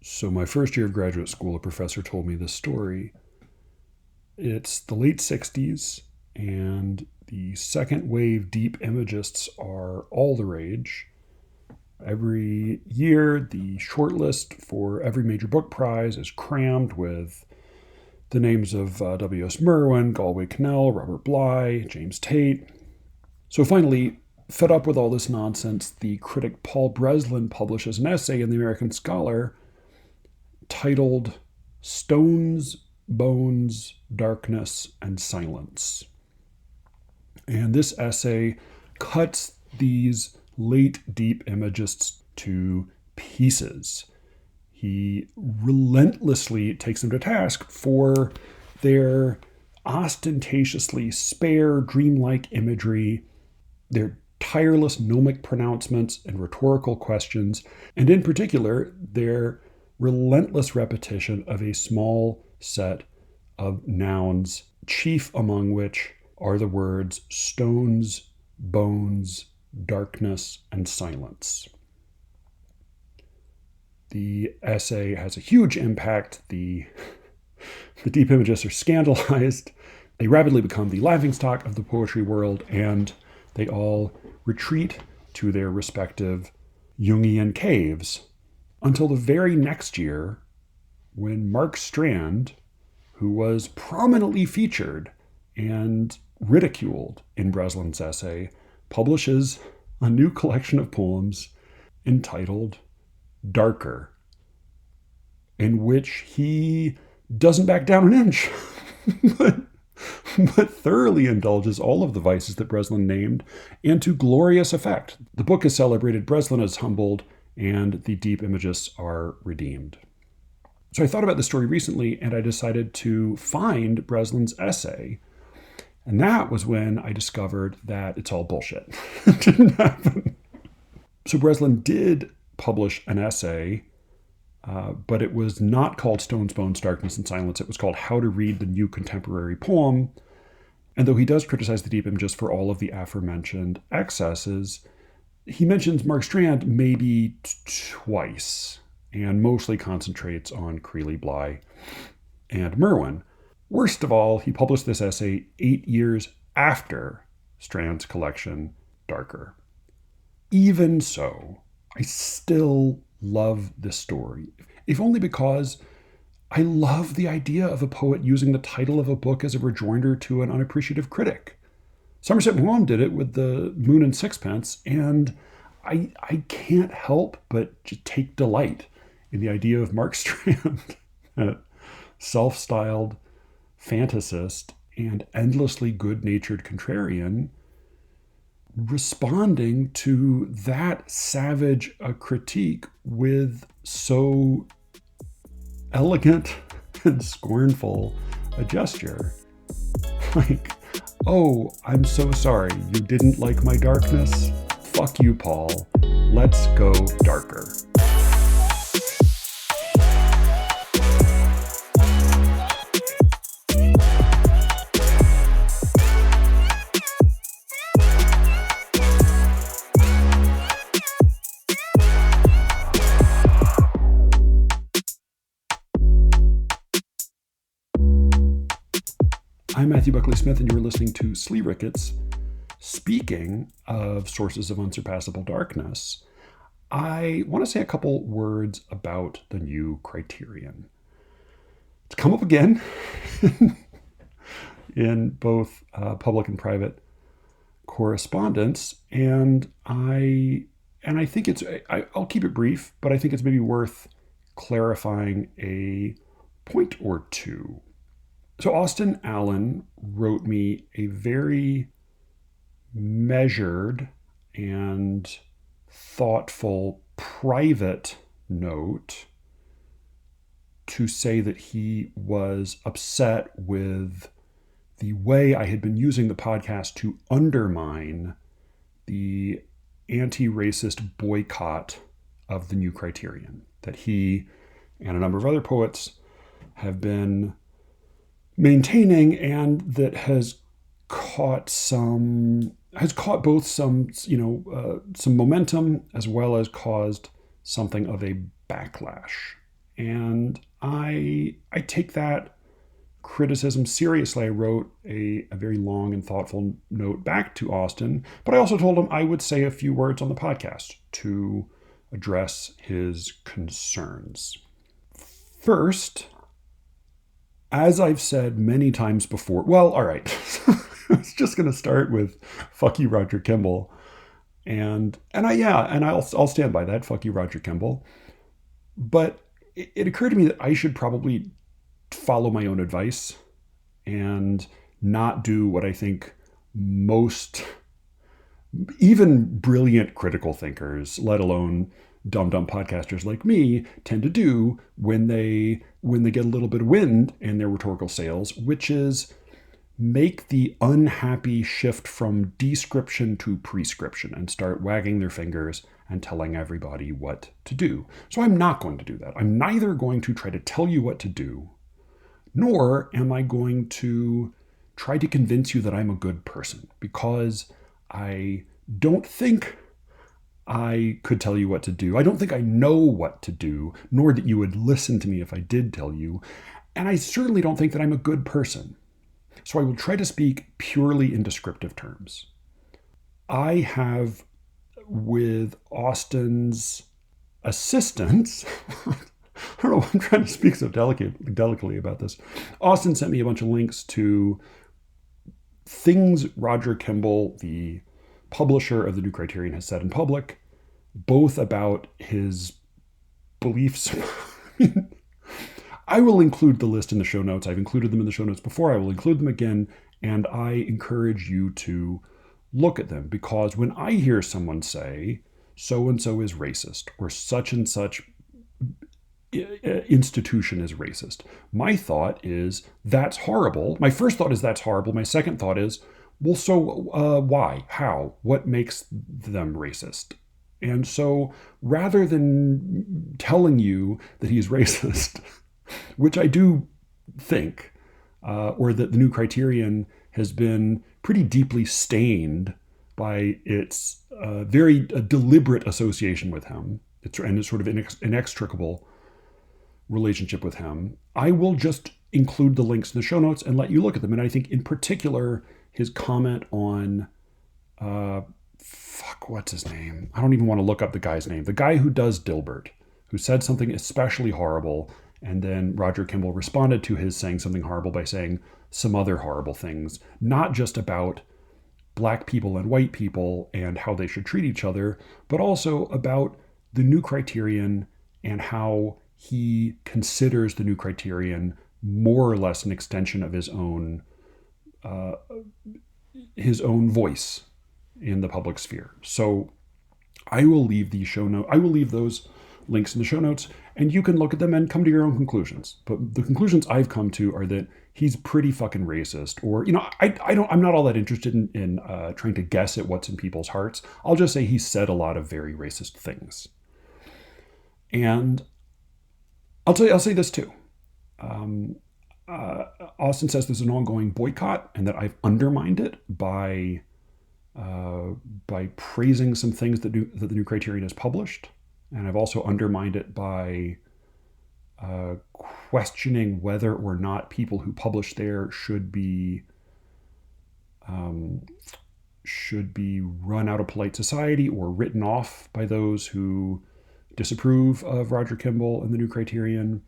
So my first year of graduate school, a professor told me this story. It's the late 60s, and the second wave deep imagists are all the rage. Every year, the shortlist for every major book prize is crammed with the names of W.S. Merwin, Galway Kinnell, Robert Bly, James Tate. So finally, fed up with all this nonsense, the critic Paul Breslin publishes an essay in the American Scholar titled Stones, Bones, Darkness, and Silence. And this essay cuts these late deep imagists to pieces. He relentlessly takes them to task for their ostentatiously spare, dreamlike imagery, their tireless gnomic pronouncements and rhetorical questions, and in particular, their relentless repetition of a small set of nouns, chief among which are the words stones, bones, darkness, and silence. The essay has a huge impact. The deep imagists are scandalized. They rapidly become the laughingstock of the poetry world, and they all retreat to their respective Jungian caves until the very next year, when Mark Strand, who was prominently featured and ridiculed in Breslin's essay, publishes a new collection of poems entitled Darker, in which he doesn't back down an inch, but thoroughly indulges all of the vices that Breslin named, and to glorious effect. The book is celebrated, Breslin is humbled, and the deep imagists are redeemed. So I thought about this story recently, and I decided to find Breslin's essay. And that was when I discovered that it's all bullshit. It didn't happen. So Breslin did publish an essay, but it was not called Stones, Bones, Darkness, and Silence. It was called How to Read the New Contemporary Poem. And though he does criticize the deep images for all of the aforementioned excesses, he mentions Mark Strand maybe twice, and mostly concentrates on Creeley, Bly, and Merwin. Worst of all, he published this essay 8 years after Strand's collection, Darker. Even so, I still love this story, if only because I love the idea of a poet using the title of a book as a rejoinder to an unappreciative critic. Somerset Maugham did it with The Moon and Sixpence, and I can't help but just take delight in the idea of Mark Strand, a self-styled fantasist and endlessly good-natured contrarian, responding to that savage a critique with so elegant and scornful a gesture. Like, oh, I'm so sorry you didn't like my darkness? Fuck you, Paul. Let's go darker. I'm Matthew Buckley Smith, and you're listening to Slee Ricketts. Speaking of sources of unsurpassable darkness, I want to say a couple words about the new Criterion. It's come up again in both public and private correspondence, and I think I'll keep it brief, but I think it's maybe worth clarifying a point or two. So Austin Allen wrote me a very measured and thoughtful private note to say that he was upset with the way I had been using the podcast to undermine the anti-racist boycott of the new Criterion that he and a number of other poets have been maintaining, and that has caught both some momentum as well as caused something of a backlash. And I take that criticism seriously. I wrote a very long and thoughtful note back to Austin, but I also told him I would say a few words on the podcast to address his concerns. First, as I've said many times before, well, all right, I was just going to start with fuck you, Roger Kimball. I'll stand by that. Fuck you, Roger Kimball. But it occurred to me that I should probably follow my own advice and not do what I think most, even brilliant critical thinkers, let alone dumb podcasters like me, tend to do when they get a little bit of wind in their rhetorical sails, which is make the unhappy shift from description to prescription and start wagging their fingers and telling everybody what to do. So I'm not going to do that. I'm neither going to try to tell you what to do, nor am I going to try to convince you that I'm a good person, because I don't think I could tell you what to do. I don't think I know what to do, nor that you would listen to me if I did tell you. And I certainly don't think that I'm a good person. So I will try to speak purely in descriptive terms. I have, with Austin's assistance, I don't know, I'm trying to speak so delicately about this. Austin sent me a bunch of links to things Roger Kimball, the publisher of the New Criterion, has said in public, both about his beliefs. I will include the list in the show notes. I've included them in the show notes before. I will include them again, and I encourage you to look at them, because when I hear someone say, so-and-so is racist, or such and such institution is racist, my thought is, that's horrible. My first thought is, that's horrible. My second thought is, well, so why? How? What makes them racist? And so rather than telling you that he's racist, which I do think, or that the New Criterion has been pretty deeply stained by its very deliberate association with him, and its sort of inextricable relationship with him, I will just include the links in the show notes and let you look at them. And I think in particular, his comment on, what's his name? I don't even want to look up the guy's name. The guy who does Dilbert, who said something especially horrible, and then Roger Kimball responded to his saying something horrible by saying some other horrible things, not just about black people and white people and how they should treat each other, but also about the New Criterion and how he considers the New Criterion more or less an extension of his own voice in the public sphere. So I will leave those links in the show notes, and you can look at them and come to your own conclusions. But the conclusions I've come to are that he's pretty fucking racist, or, I'm not all that interested in trying to guess at what's in people's hearts. I'll just say he said a lot of very racist things. And I'll say this too. Austin says there's an ongoing boycott, and that I've undermined it by praising some things that the New Criterion has published. And I've also undermined it by questioning whether or not people who publish there should be run out of polite society or written off by those who disapprove of Roger Kimball and the New Criterion.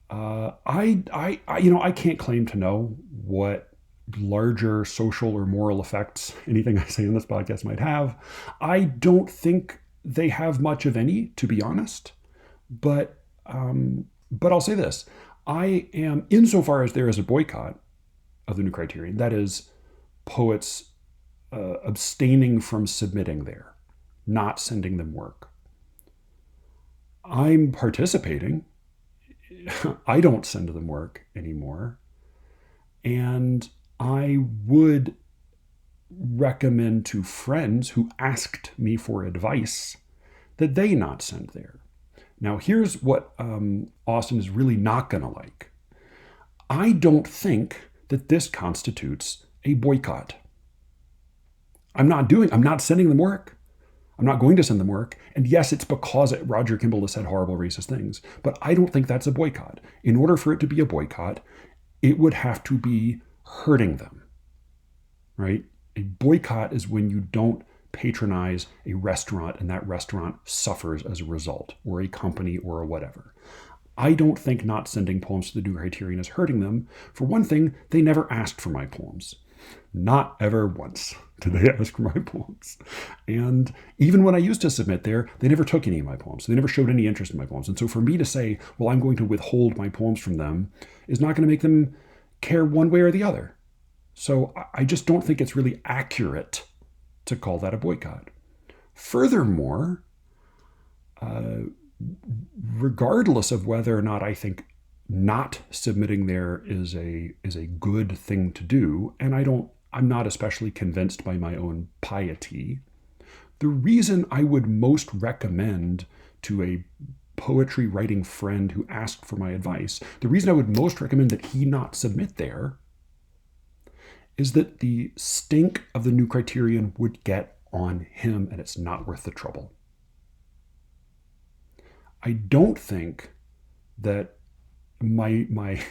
I can't claim to know what larger social or moral effects anything I say in this podcast might have. I don't think they have much of any, to be honest. But I'll say this: I am, insofar as there is a boycott of the New Criterion, that is, poets abstaining from submitting there, not sending them work. I'm participating. I don't send them work anymore. And I would recommend to friends who asked me for advice that they not send there. Now, here's what Austin is really not going to like. I don't think that this constitutes a boycott. I'm not sending them work. I'm not going to send them work. And yes, it's because Roger Kimball has said horrible racist things, but I don't think that's a boycott. In order for it to be a boycott, it would have to be hurting them, right? A boycott is when you don't patronize a restaurant and that restaurant suffers as a result, or a company or a whatever. I don't think not sending poems to the New Criterion is hurting them. For one thing, they never asked for my poems. Not ever once did they ask for my poems. And even when I used to submit there, they never took any of my poems. They never showed any interest in my poems. And so for me to say, well, I'm going to withhold my poems from them is not going to make them care one way or the other. So I just don't think it's really accurate to call that a boycott. Furthermore, regardless of whether or not I think not submitting there is a good thing to do, and I'm not especially convinced by my own piety. The reason I would most recommend to a poetry writing friend who asked for my advice, the reason I would most recommend that he not submit there is that the stink of the New Criterion would get on him, and it's not worth the trouble. I don't think that my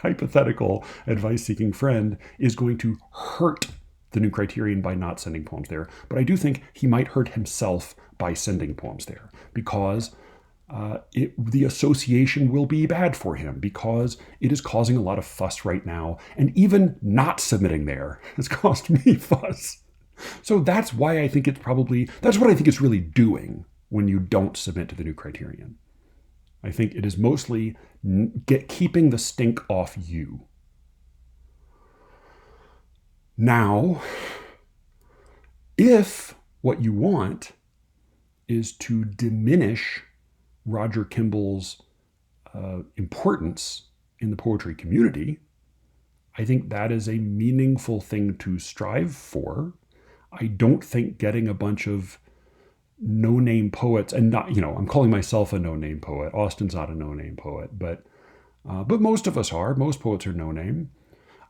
hypothetical advice-seeking friend is going to hurt the New Criterion by not sending poems there, but I do think he might hurt himself by sending poems there, because the association will be bad for him, because it is causing a lot of fuss right now, and even not submitting there has caused me fuss. So that's why I think that's what I think it's really doing when you don't submit to the New Criterion. I think it is mostly keeping the stink off you. Now, if what you want is to diminish Roger Kimball's importance in the poetry community, I think that is a meaningful thing to strive for. I don't think getting a bunch of no-name poets, and not, I'm calling myself a no-name poet. Austin's not a no-name poet, but most of us are. Most poets are no-name.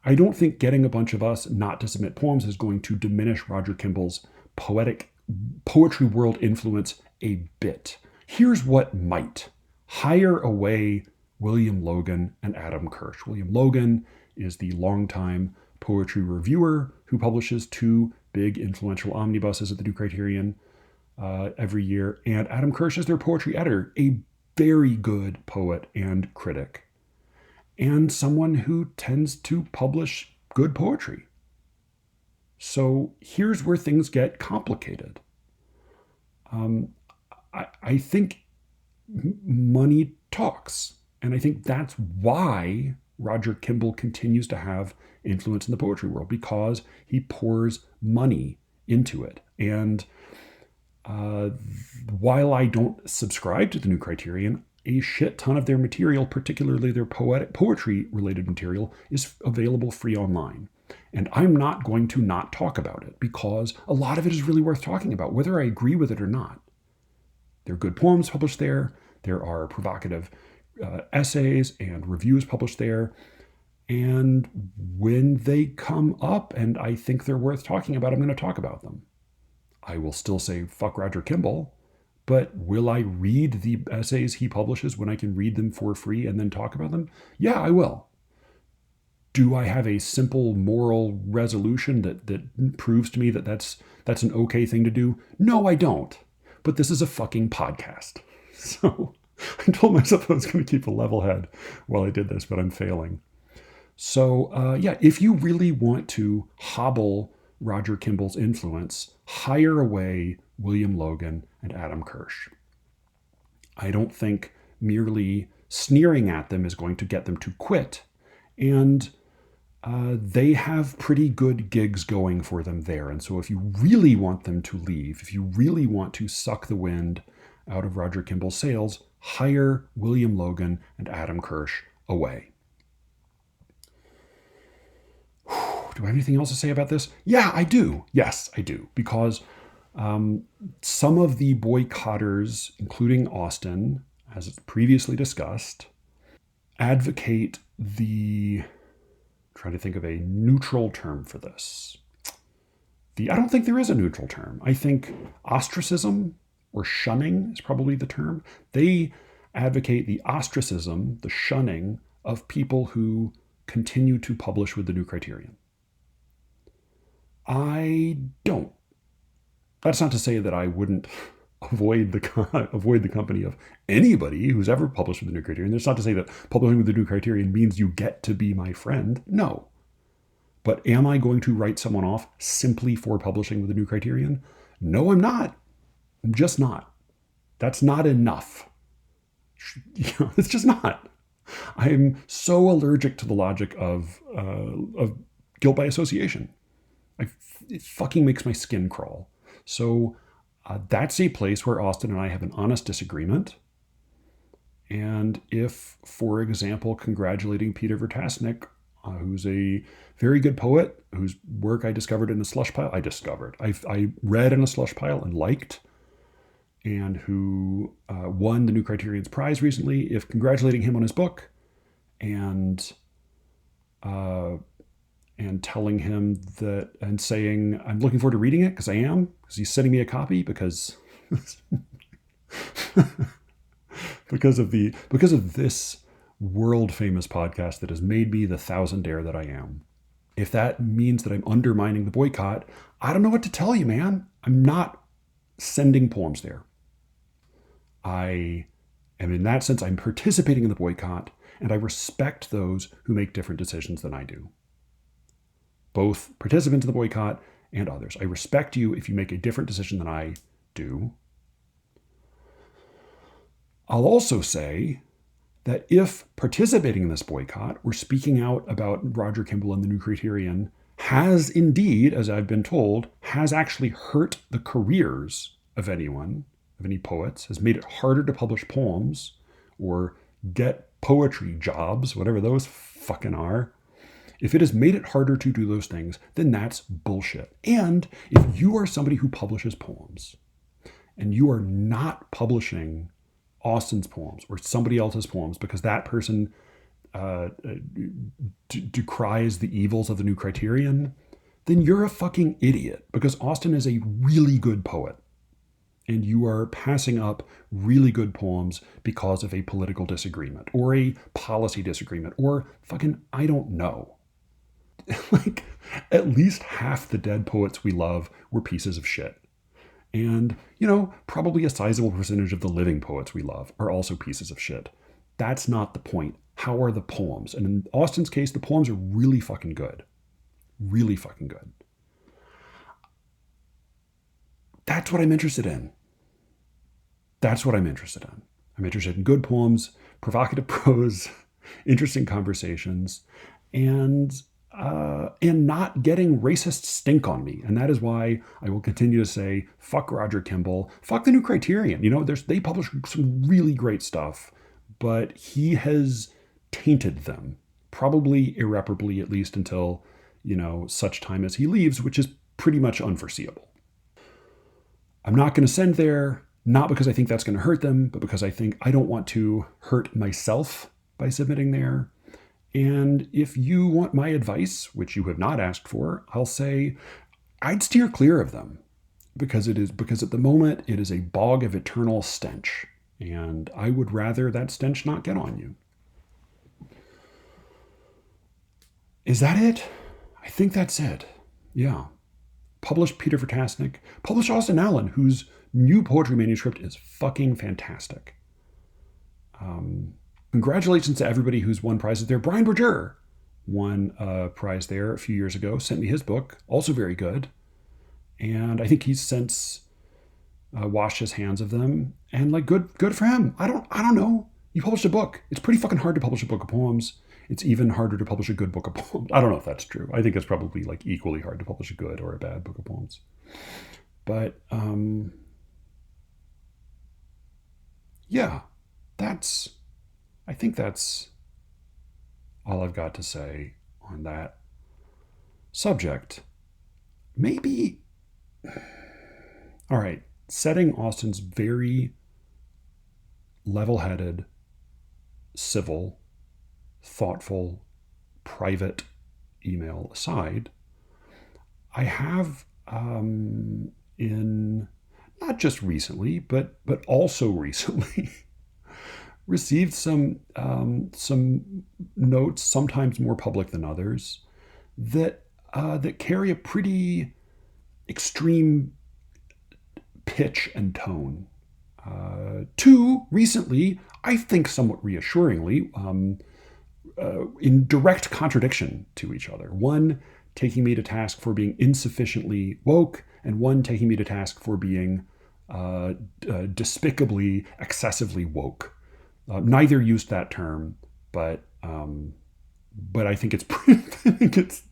I don't think getting a bunch of us not to submit poems is going to diminish Roger Kimball's poetry world influence a bit. Here's what might. Hire away William Logan and Adam Kirsch. William Logan is the longtime poetry reviewer who publishes 2 big influential omnibuses at the New Criterion every year. And Adam Kirsch is their poetry editor, a very good poet and critic, and someone who tends to publish good poetry. So here's where things get complicated. I think money talks. And I think that's why Roger Kimball continues to have influence in the poetry world, because he pours money into it. And while I don't subscribe to the New Criterion, a shit ton of their material, particularly their poetry-related material, is available free online. And I'm not going to not talk about it, because a lot of it is really worth talking about, whether I agree with it or not. There are good poems published there. There are provocative essays and reviews published there. And when they come up and I think they're worth talking about, I'm going to talk about them. I will still say, fuck Roger Kimball, but will I read the essays he publishes when I can read them for free and then talk about them? Yeah, I will. Do I have a simple moral resolution that proves to me that that's an okay thing to do? No, I don't. But this is a fucking podcast. So I told myself I was going to keep a level head while I did this, but I'm failing. So if you really want to hobble Roger Kimball's influence, hire away William Logan and Adam Kirsch. I don't think merely sneering at them is going to get them to quit. And they have pretty good gigs going for them there. And so if you really want them to leave, if you really want to suck the wind out of Roger Kimball's sails, hire William Logan and Adam Kirsch away. Do I have anything else to say about this? Yeah, I do. Yes, I do. Because some of the boycotters, including Austin, as previously discussed, advocate trying to think of a neutral term for this, I don't think there is a neutral term. I think ostracism or shunning is probably the term. They advocate the ostracism, the shunning of people who continue to publish with the New Criterion. I don't. That's not to say that I wouldn't avoid the company of anybody who's ever published with the New Criterion. That's not to say that publishing with the New Criterion means you get to be my friend. No. But am I going to write someone off simply for publishing with the New Criterion? No, I'm not. I'm just not. That's not enough. It's just not. I'm so allergic to the logic of guilt by association. It fucking makes my skin crawl. So that's a place where Austin and I have an honest disagreement. And if, for example, congratulating Peter Vertasnik, who's a very good poet, whose work I discovered in a slush pile, I read in a slush pile and liked, and who won the New Criterion's prize recently, if congratulating him on his book and telling him that, and saying, I'm looking forward to reading it because I am, because he's sending me a copy because because of this world famous podcast that has made me the thousandaire that I am. If that means that I'm undermining the boycott, I don't know what to tell you, man. I'm not sending poems there. I am, in that sense, I'm participating in the boycott, and I respect those who make different decisions than I do. Both participants in the boycott and others. I respect you if you make a different decision than I do. I'll also say that if participating in this boycott or speaking out about Roger Kimball and the New Criterion has indeed, as I've been told, has actually hurt the careers of anyone, of any poets, has made it harder to publish poems or get poetry jobs, whatever those fucking are, if it has made it harder to do those things, then that's bullshit. And if you are somebody who publishes poems and you are not publishing Austin's poems or somebody else's poems because that person decries the evils of the New Criterion, then you're a fucking idiot, because Austin is a really good poet. And you are passing up really good poems because of a political disagreement or a policy disagreement or fucking, I don't know. Like, at least half the dead poets we love were pieces of shit. And, probably a sizable percentage of the living poets we love are also pieces of shit. That's not the point. How are the poems? And in Austin's case, the poems are really fucking good. Really fucking good. That's what I'm interested in. That's what I'm interested in. I'm interested in good poems, provocative prose, interesting conversations, and not getting racist stink on me. And that is why I will continue to say, fuck Roger Kimball, fuck the New Criterion. They publish some really great stuff, but he has tainted them, probably irreparably, at least until, such time as he leaves, which is pretty much unforeseeable. I'm not going to send there, not because I think that's going to hurt them, but because I think I don't want to hurt myself by submitting there. And if you want my advice, which you have not asked for, I'll say I'd steer clear of them because at the moment it is a bog of eternal stench, and I would rather that stench not get on you. Is that it? I think that's it. Yeah. Publish Peter Vertasnik. Publish Austin Allen, whose new poetry manuscript is fucking fantastic. Congratulations to everybody who's won prizes there. Brian Berger won a prize there a few years ago, sent me his book, also very good. And I think he's since washed his hands of them. And good for him. I don't know. You published a book. It's pretty fucking hard to publish a book of poems. It's even harder to publish a good book of poems. I don't know if that's true. I think it's probably equally hard to publish a good or a bad book of poems. But yeah, I think that's all I've got to say on that subject. Maybe, all right, setting Austin's very level-headed, civil, thoughtful, private email aside, I have in not just recently, but also recently, received some notes, sometimes more public than others, that that carry a pretty extreme pitch and tone. Two recently, I think somewhat reassuringly, in direct contradiction to each other. One taking me to task for being insufficiently woke, and one taking me to task for being despicably, excessively woke. Neither used that term, but I think it's I think it's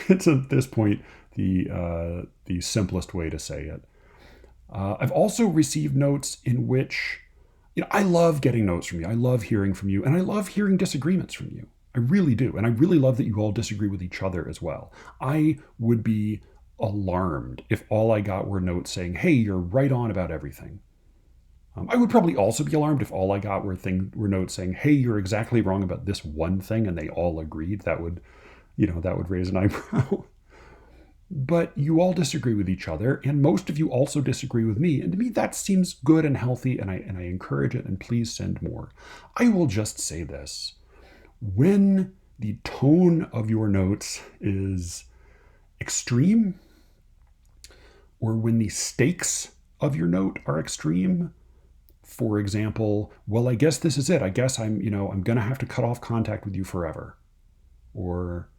at this point the simplest way to say it. I've also received notes in which, I love getting notes from you. I love hearing from you, and I love hearing disagreements from you. I really do, and I really love that you all disagree with each other as well. I would be alarmed if all I got were notes saying, "Hey, you're right on about everything." I would probably also be alarmed if all I got were notes saying, "Hey, you're exactly wrong about this one thing," and they all agreed. That would raise an eyebrow. But you all disagree with each other, and most of you also disagree with me. And to me, that seems good and healthy, and I encourage it, and please send more. I will just say this. When the tone of your notes is extreme, or when the stakes of your note are extreme, for example, well, I guess this is it. I guess I'm going to have to cut off contact with you forever. Or,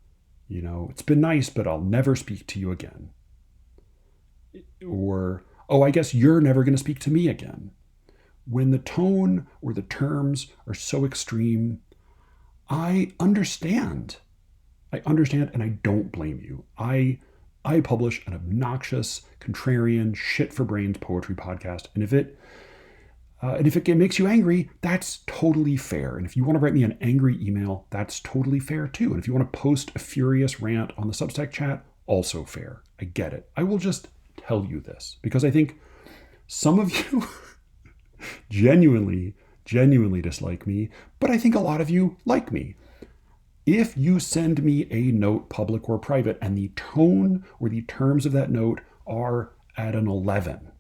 it's been nice, but I'll never speak to you again. Or, oh, I guess you're never going to speak to me again. When the tone or the terms are so extreme, I understand. And I don't blame you. I publish an obnoxious, contrarian, shit for brains poetry podcast, and if it makes you angry, that's totally fair. And if you want to write me an angry email, that's totally fair too. And if you want to post a furious rant on the Substack chat, also fair. I get it. I will just tell you this because I think some of you genuinely dislike me, but I think a lot of you like me. If you send me a note, public or private, and the tone or the terms of that note are at an 11,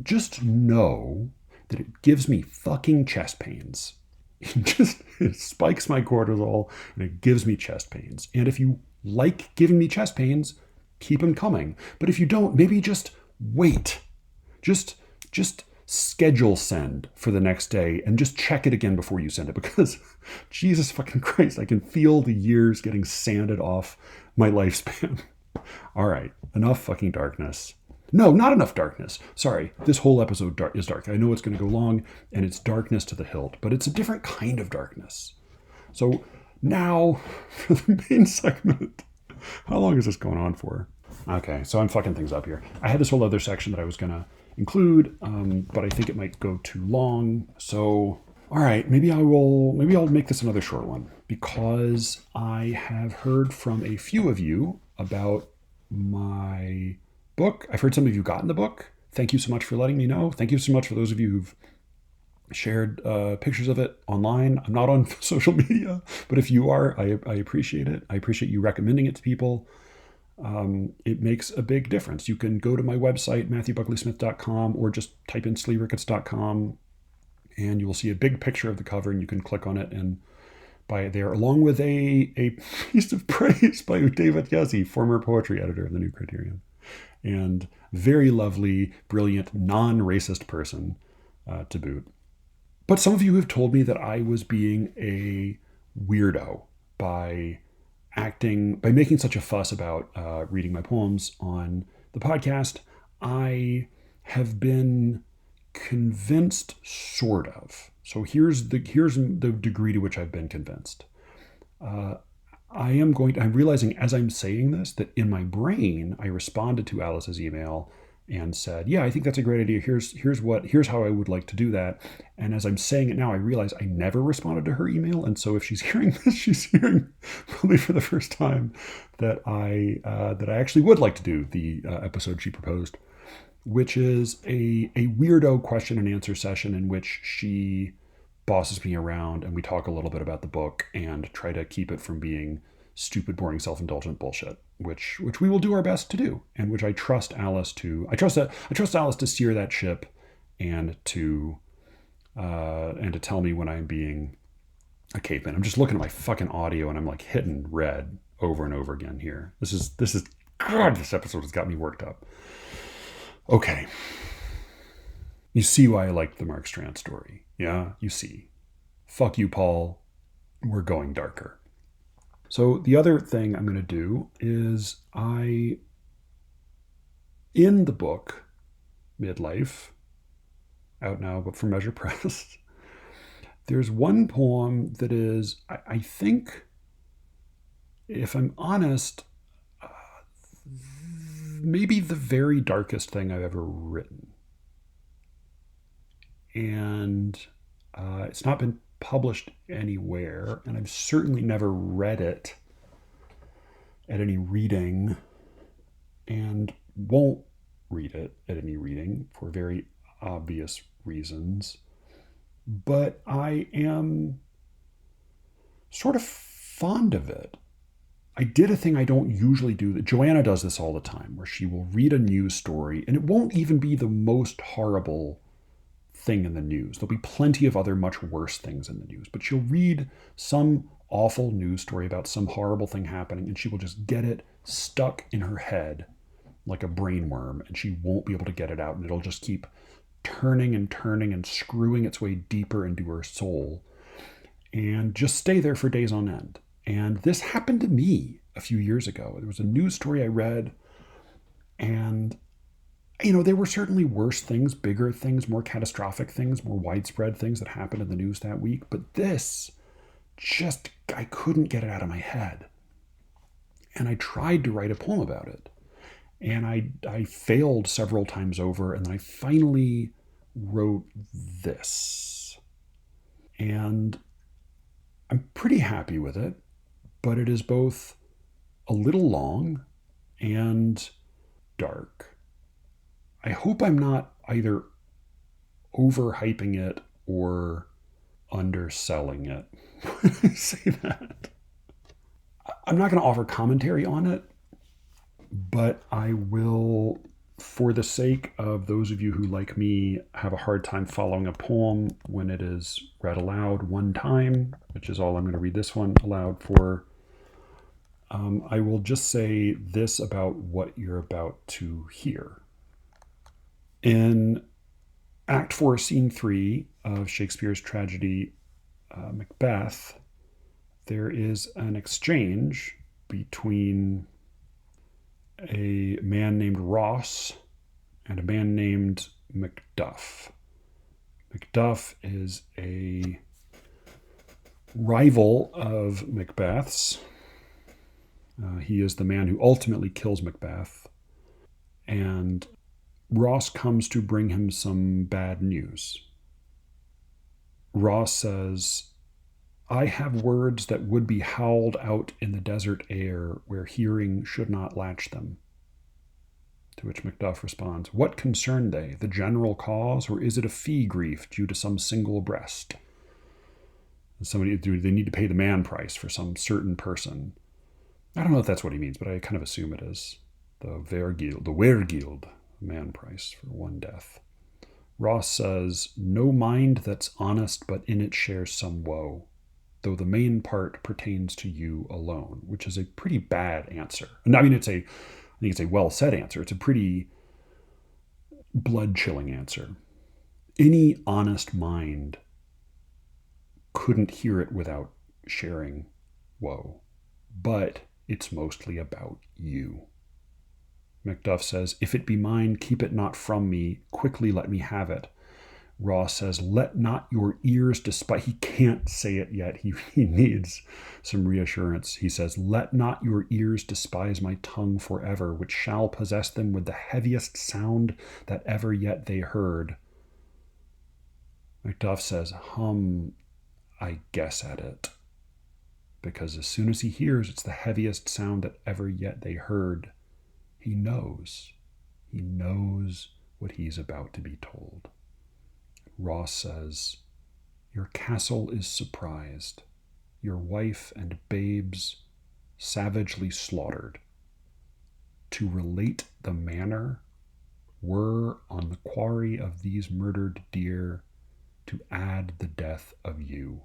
just know that it gives me fucking chest pains. It spikes my cortisol and it gives me chest pains. And if you like giving me chest pains, keep them coming. But if you don't, maybe just wait. Just schedule send for the next day and just check it again before you send it, because Jesus fucking Christ, I can feel the years getting sanded off my lifespan. All right, enough fucking darkness. No, not enough darkness. Sorry, this whole episode is dark. I know it's going to go long, and it's darkness to the hilt, but it's a different kind of darkness. So now, for the main segment. How long is this going on for? Okay, so I'm fucking things up here. I had this whole other section that I was going to include, but I think it might go too long. So, all right, maybe I'll make this another short one, because I have heard from a few of you about my book. I've heard some of you gotten the book. Thank you so much for letting me know. Thank you so much for those of you who've shared pictures of it online. I'm not on social media, but if you are, I appreciate it. I appreciate you recommending it to people. It makes a big difference. You can go to my website, MatthewBuckleySmith.com, or just type in sleerickets.com, and you will see a big picture of the cover, and you can click on it and buy it there, along with a piece of praise by David Yazzie, former poetry editor of the New Criterion, and very lovely, brilliant, non-racist person to boot. But some of you have told me that I was being a weirdo by making such a fuss about reading my poems on the podcast. I have been convinced, sort of. So here's the degree to which I've been convinced. I'm realizing as I'm saying this that in my brain I responded to Alice's email and said, yeah, I think that's a great idea. Here's how I would like to do that. And as I'm saying it now, I realize I never responded to her email. And so if she's hearing this, she's hearing probably for the first time that I actually would like to do the episode she proposed, which is a weirdo question and answer session in which she bosses me around and we talk a little bit about the book and try to keep it from being stupid, boring, self-indulgent bullshit, which we will do our best to do, and which I trust Alice to. I trust Alice to steer that ship, and to tell me when I'm being a caveman. I'm just looking at my fucking audio, and I'm like hitting red over and over again here. This is God. This episode has got me worked up. Okay. You see why I like the Mark Strand story. Yeah, you see. Fuck you, Paul. We're going darker. So the other thing I'm going to do is in the book, Midlife, out now, but from Measure Press, there's one poem that is, I think, if I'm honest, maybe the very darkest thing I've ever written. And it's not been published anywhere, and I've certainly never read it at any reading, and won't read it at any reading for very obvious reasons. But I am sort of fond of it. I did a thing I don't usually do. Joanna does this all the time, where she will read a news story, and it won't even be the most horrible thing in the news. There'll be plenty of other much worse things in the news, but she'll read some awful news story about some horrible thing happening, and she will just get it stuck in her head like a brain worm, and she won't be able to get it out, and it'll just keep turning and turning and screwing its way deeper into her soul, and just stay there for days on end. And this happened to me a few years ago. There was a news story I read, and there were certainly worse things, bigger things, more catastrophic things, more widespread things that happened in the news that week. But this, I couldn't get it out of my head. And I tried to write a poem about it. And I failed several times over, and then I finally wrote this. And I'm pretty happy with it, but it is both a little long and dark. I hope I'm not either overhyping it or underselling it when I say that. I'm not going to offer commentary on it, but I will, for the sake of those of you who, like me, have a hard time following a poem when it is read aloud one time, which is all I'm going to read this one aloud for, I will just say this about what you're about to hear. In Act 4, Scene 3 of Shakespeare's tragedy Macbeth, there is an exchange between a man named Ross and a man named Macduff. Macduff is a rival of Macbeth's. He is the man who ultimately kills Macbeth, and Ross comes to bring him some bad news. Ross says, "I have words that would be howled out in the desert air where hearing should not latch them." To which Macduff responds, "What concern they? The general cause, or is it a fee grief due to some single breast? Do they need to pay the man price for some certain person?" I don't know if that's what he means, but I kind of assume it is. The weregild, man price for one death. Ross says, "No mind that's honest, but in it shares some woe, though the main part pertains to you alone," which is a pretty bad answer. And I think it's a well-said answer. It's a pretty blood-chilling answer. Any honest mind couldn't hear it without sharing woe, but it's mostly about you. Macduff says, "If it be mine, keep it not from me. Quickly let me have it." Ross says, "Let not your ears despise..." He can't say it yet. He needs some reassurance. He says, "Let not your ears despise my tongue forever, which shall possess them with the heaviest sound that ever yet they heard." Macduff says, I guess at it. Because as soon as he hears it's the heaviest sound that ever yet they heard, he knows. He knows what he's about to be told. Ross says, "Your castle is surprised. Your wife and babes savagely slaughtered, to relate the manner were on the quarry of these murdered deer, to add the death of you.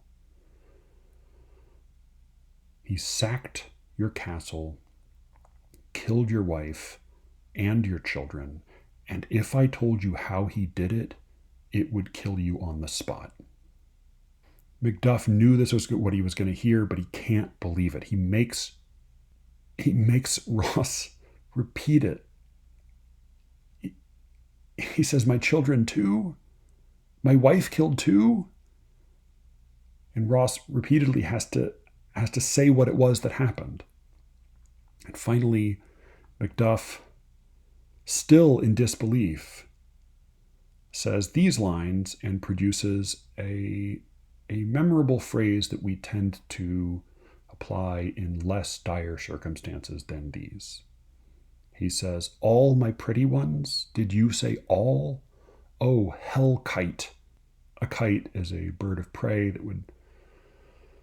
He sacked your castle, killed your wife and your children, and if I told you how he did it, it would kill you on the spot. Macduff knew this was what he was going to hear, but he can't believe it. He makes Ross repeat it. He says, my children too? My wife killed too? And Ross repeatedly has to say what it was that happened. And finally, Macduff, still in disbelief, says these lines and produces a memorable phrase that we tend to apply in less dire circumstances than these. He says, all my pretty ones, did you say all? Oh, hell kite. A kite is a bird of prey that would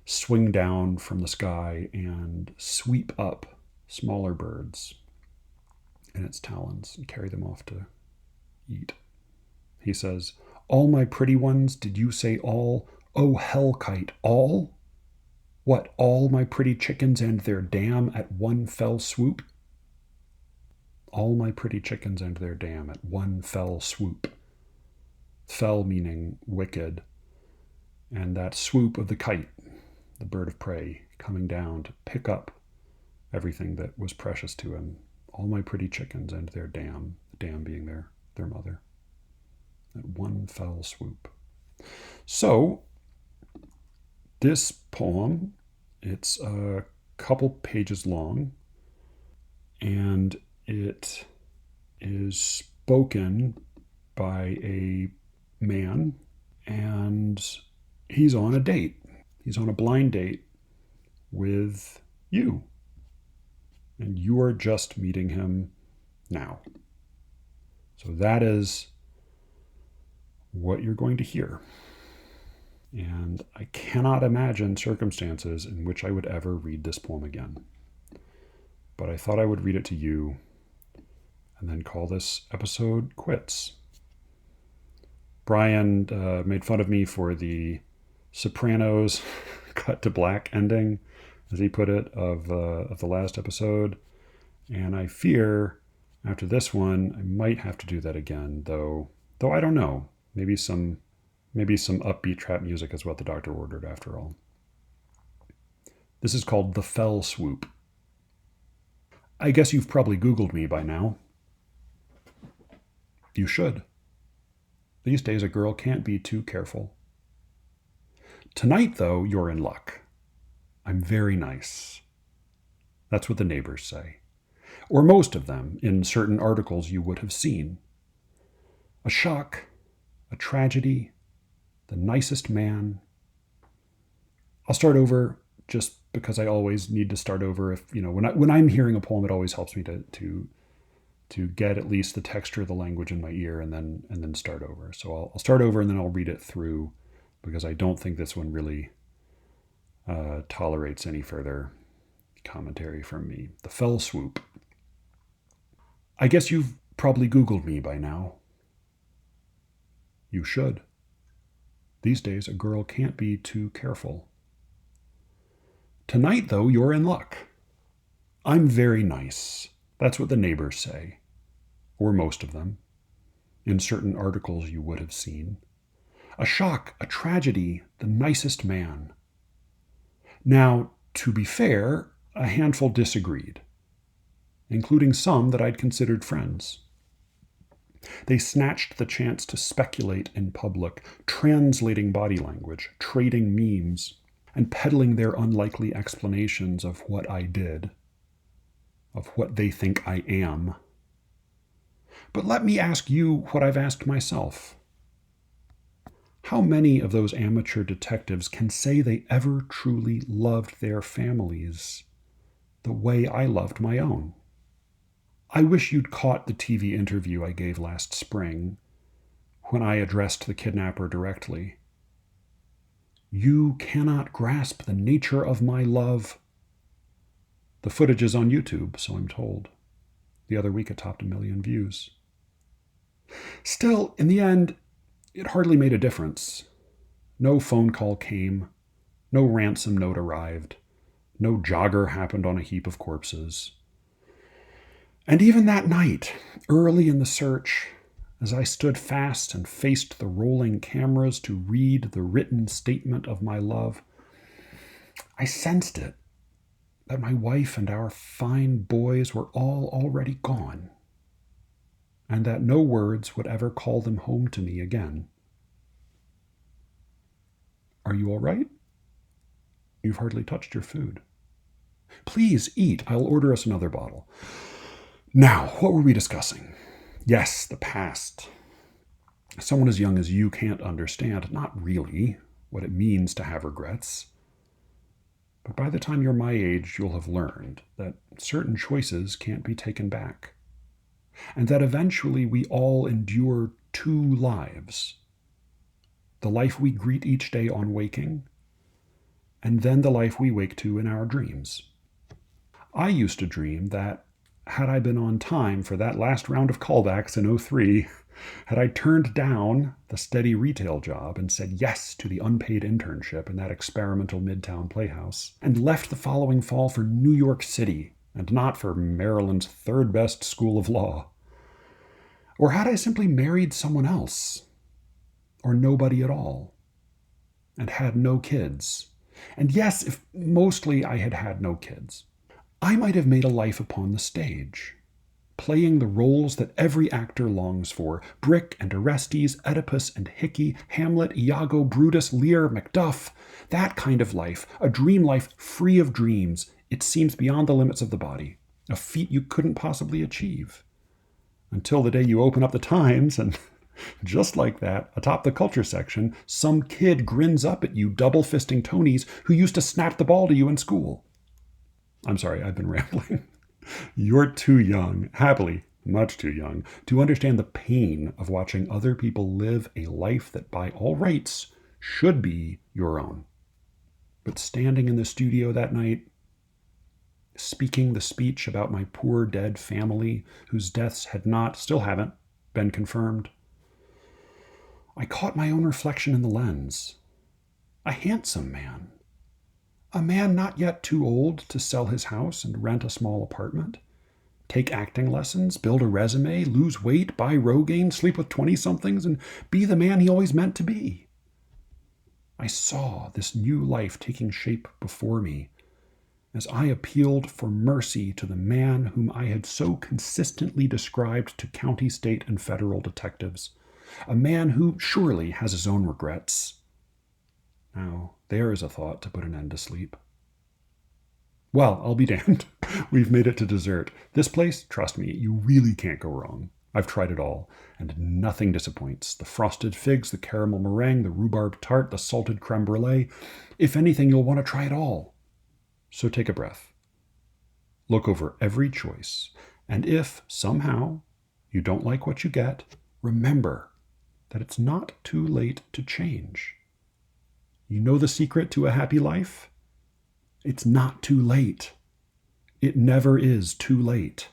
swing down from the sky and sweep up smaller birds in its talons and carry them off to eat. He says, all my pretty ones, did you say all? Oh, hell kite, all? What, all my pretty chickens and their dam at one fell swoop? All my pretty chickens and their dam at one fell swoop. Fell meaning wicked, and that swoop of the kite, the bird of prey, coming down to pick up everything that was precious to him. All my pretty chickens and their dam, the dam being their mother. At one fell swoop. So, this poem, it's a couple pages long, and it is spoken by a man, and he's on a date. He's on a blind date with you. And you are just meeting him now. So that is what you're going to hear. And I cannot imagine circumstances in which I would ever read this poem again. But I thought I would read it to you and then call this episode quits. Brian made fun of me for the Sopranos cut to black ending, as he put it, of the last episode. And I fear after this one, I might have to do that again, though I don't know. Maybe some upbeat trap music is what the doctor ordered after all. This is called The-Fell-Swoop. I guess you've probably Googled me by now. You should. These days a girl can't be too careful. Tonight, though, you're in luck. I'm very nice. That's what the neighbors say. Or most of them, in certain articles you would have seen. A shock, a tragedy, the nicest man. I'll start over just because I always need to start over. If when I'm hearing a poem, it always helps me to get at least the texture of the language in my ear and then start over. So I'll start over and then I'll read it through, because I don't think this one really tolerates any further commentary from me. The-Fell-Swoop. I guess you've probably Googled me by now. You should. These days, a girl can't be too careful. Tonight, though, you're in luck. I'm very nice. That's what the neighbors say. Or most of them. In certain articles you would have seen. A shock, a tragedy, the nicest man. Now, to be fair, a handful disagreed, including some that I'd considered friends. They snatched the chance to speculate in public, translating body language, trading memes, and peddling their unlikely explanations of what I did, of what they think I am. But let me ask you what I've asked myself. How many of those amateur detectives can say they ever truly loved their families the way I loved my own? I wish you'd caught the TV interview I gave last spring when I addressed the kidnapper directly. You cannot grasp the nature of my love. The footage is on YouTube, so I'm told. The other week it topped 1 million views. Still, in the end, it hardly made a difference. No phone call came. No ransom note arrived. No jogger happened on a heap of corpses. And even that night, early in the search, as I stood fast and faced the rolling cameras to read the written statement of my love, I sensed it, that my wife and our fine boys were all already gone, and that no words would ever call them home to me again. Are you all right? You've hardly touched your food. Please eat. I'll order us another bottle. Now, what were we discussing? Yes, the past. Someone as young as you can't understand, not really, what it means to have regrets. But by the time you're my age, you'll have learned that certain choices can't be taken back, and that eventually we all endure two lives. The life we greet each day on waking, and then the life we wake to in our dreams. I used to dream that, had I been on time for that last round of callbacks in 2003, had I turned down the steady retail job and said yes to the unpaid internship in that experimental Midtown playhouse, and left the following fall for New York City, and not for Maryland's third best school of law. Or had I simply married someone else, or nobody at all, and had no kids. And yes, if mostly I had had no kids, I might have made a life upon the stage, playing the roles that every actor longs for: Brick and Orestes, Oedipus and Hickey, Hamlet, Iago, Brutus, Lear, Macduff. That kind of life, a dream life free of dreams, it seems beyond the limits of the body, a feat you couldn't possibly achieve. Until the day you open up the Times and, just like that, atop the culture section, some kid grins up at you double-fisting Tonys who used to snap the ball to you in school. I'm sorry, I've been rambling. You're too young, happily, much too young, to understand the pain of watching other people live a life that by all rights should be your own. But standing in the studio that night, speaking the speech about my poor dead family whose deaths had not, still haven't, been confirmed, I caught my own reflection in the lens. A handsome man. A man not yet too old to sell his house and rent a small apartment, take acting lessons, build a resume, lose weight, buy Rogaine, sleep with 20-somethings, and be the man he always meant to be. I saw this new life taking shape before me as I appealed for mercy to the man whom I had so consistently described to county, state, and federal detectives, a man who surely has his own regrets. Now, there is a thought to put an end to sleep. Well, I'll be damned. We've made it to dessert. This place, trust me, you really can't go wrong. I've tried it all, and nothing disappoints. The frosted figs, the caramel meringue, the rhubarb tart, the salted creme brulee. If anything, you'll want to try it all. So take a breath. Look over every choice, and if, somehow, you don't like what you get, remember that it's not too late to change. You know the secret to a happy life? It's not too late. It never is too late.